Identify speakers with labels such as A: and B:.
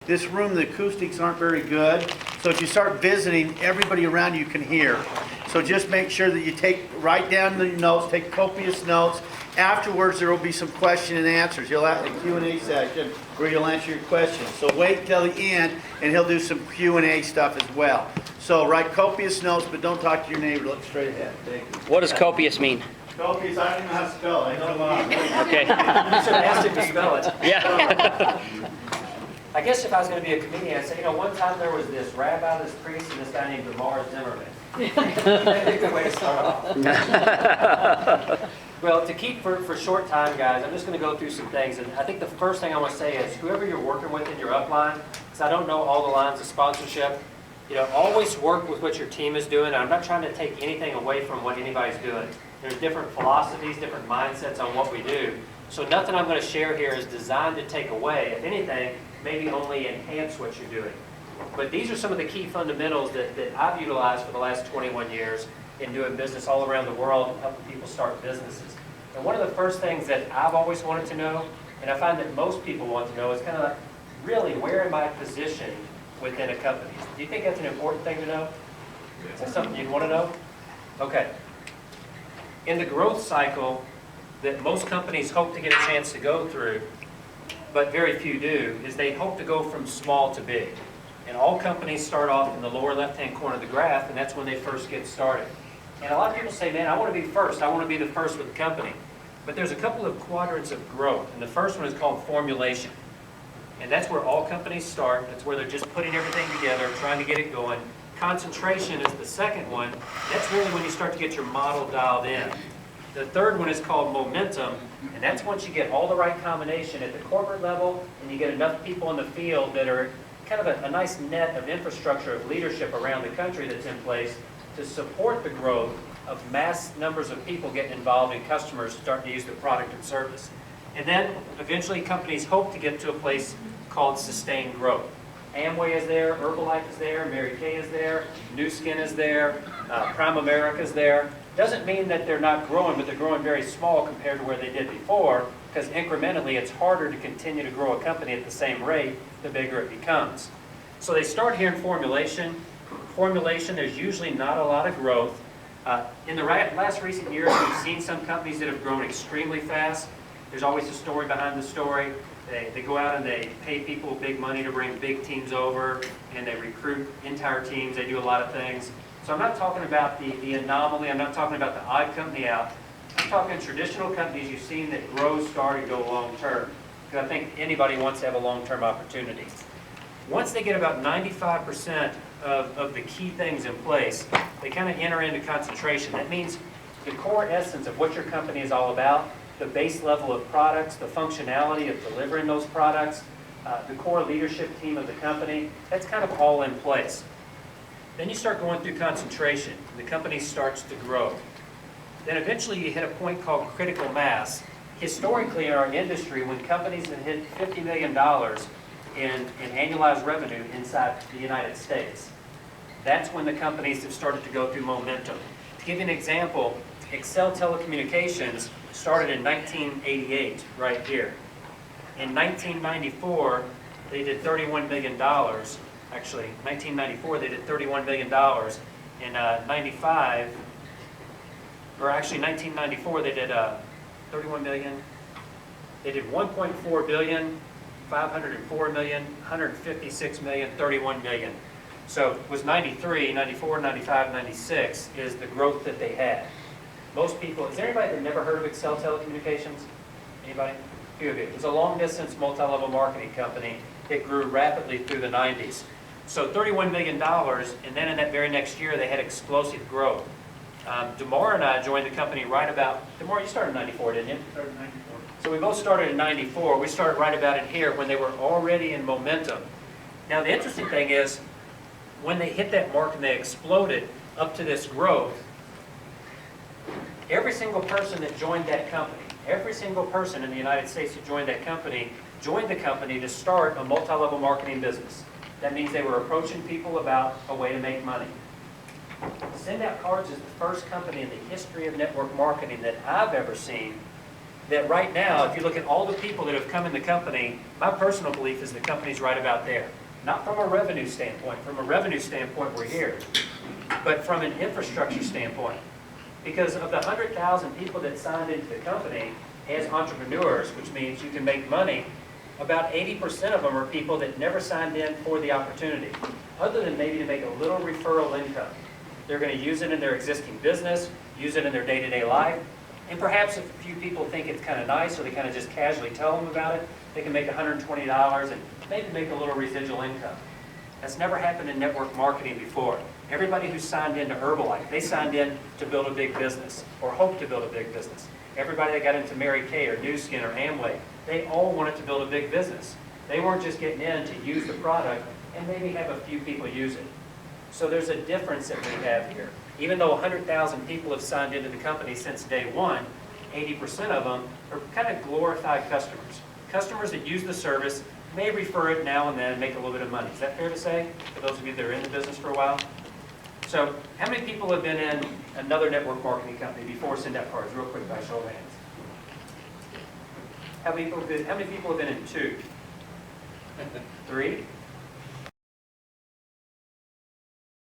A: This room, the acoustics aren't very good. So if you start visiting, everybody around you can hear. So just make sure that you write down the notes, take copious notes. Afterwards, there will be some question and answers. You'll have a Q&A session where you'll answer your questions. So wait till the end, and he'll do some Q&A stuff as well. So write copious notes, but don't talk to your neighbor. Look straight ahead. Thank you.
B: What does copious mean?
A: Copious, I don't even know how to spell it. I know a lot.
B: Okay.
C: You should have asked him to spell it.
B: Yeah.
C: I guess if I was going to be a comedian, I'd say, one time there was this rabbi, this priest, and this guy named DeMarr Zimmerman. That'd be a good way to start off. Well, to keep for short time, guys, I'm just going to go through some things. And I think the first thing I want to say is whoever you're working with in your upline, because I don't know all the lines of sponsorship, always work with what your team is doing. I'm not trying to take anything away from what anybody's doing. There's different philosophies, different mindsets on what we do. So nothing I'm going to share here is designed to take away. If anything, maybe only enhance what you're doing. But these are some of the key fundamentals that I've utilized for the last 21 years in doing business all around the world, helping people start businesses. And one of the first things that I've always wanted to know, and I find that most people want to know, is kind of like, really, where am I positioned within a company? Do you think that's an important thing to know? Is that something you'd want to know? Okay. In the growth cycle that most companies hope to get a chance to go through, but very few do, is they hope to go from small to big. And all companies start off in the lower left-hand corner of the graph, and that's when they first get started. And a lot of people say, man, I want to be first. I want to be the first with the company. But there's a couple of quadrants of growth, and the first one is called formulation. And that's where all companies start. That's where they're just putting everything together, trying to get it going. Concentration is the second one. That's really when you start to get your model dialed in. The third one is called momentum, and that's once you get all the right combination at the corporate level, and you get enough people in the field that are kind of a nice net of infrastructure of leadership around the country that's in place to support the growth of mass numbers of people getting involved in customers starting to use the product and service. And then eventually companies hope to get to a place called sustained growth. Amway is there, Herbalife is there, Mary Kay is there, New Skin is there, Prime America is there. Doesn't mean that they're not growing, but they're growing very small compared to where they did before, because incrementally it's harder to continue to grow a company at the same rate the bigger it becomes. So they start here in formulation. Formulation, there's usually not a lot of growth. In the last recent years, we've seen some companies that have grown extremely fast. There's always a story behind the story. They go out and they pay people big money to bring big teams over, and they recruit entire teams. They do a lot of things. So I'm not talking about the anomaly. I'm not talking about the odd company out. I'm talking traditional companies you've seen that grow, start, and go long term. Because I think anybody wants to have a long-term opportunity. Once they get about 95% of the key things in place, they kind of enter into concentration. That means the core essence of what your company is all about, the base level of products, the functionality of delivering those products, the core leadership team of the company, that's kind of all in place. Then you start going through concentration, and the company starts to grow. Then eventually you hit a point called critical mass. Historically in our industry, when companies have hit $50 million in annualized revenue inside the United States, that's when the companies have started to go through momentum. To give you an example, Excel Telecommunications started in 1988, right here. In 1994, they did $31 million. Actually, 1994, they did $31 million. In 95, or actually 1994, they did 31 million. They did 1.4 billion, 504 million, 156 million, 31 million. So it was 93, 94, 95, 96 is the growth that they had. Most people, is there anybody that never heard of Excel Telecommunications? Anybody? A few of you. It was a long-distance multi-level marketing company that grew rapidly through the 90s. So $31 million, and then in that very next year, they had explosive growth. DeMarr and I joined the company right about, DeMarr, you started in 94, didn't you?
A: Started in 94.
C: So we both started in 94. We started right about in here when they were already in momentum. Now the interesting thing is, when they hit that mark and they exploded up to this growth, every single person that joined that company, every single person in the United States who joined the company to start a multi-level marketing business. That means they were approaching people about a way to make money. Send Out Cards is the first company in the history of network marketing that I've ever seen that right now, if you look at all the people that have come in the company, my personal belief is the company's right about there. Not from a revenue standpoint. From a revenue standpoint, we're here. But from an infrastructure standpoint, because of the 100,000 people that signed into the company as entrepreneurs, which means you can make money, about 80% of them are people that never signed in for the opportunity, other than maybe to make a little referral income. They're going to use it in their existing business, use it in their day-to-day life, and perhaps if a few people think it's kind of nice, or they kind of just casually tell them about it, they can make $120 and maybe make a little residual income. That's never happened in network marketing before. Everybody who signed into Herbalife, they signed in to build a big business or hope to build a big business. Everybody that got into Mary Kay or New Skin or Amway, they all wanted to build a big business. They weren't just getting in to use the product and maybe have a few people use it. So there's a difference that we have here. Even though 100,000 people have signed into the company since day one, 80% of them are kind of glorified customers. Customers that use the service, may refer it now and then and make a little bit of money. Is that fair to say, for those of you that are in the business for a while? So how many people have been in another network marketing company before Send Out Cards? Real quick, by show of hands. How many people have been in two? 3?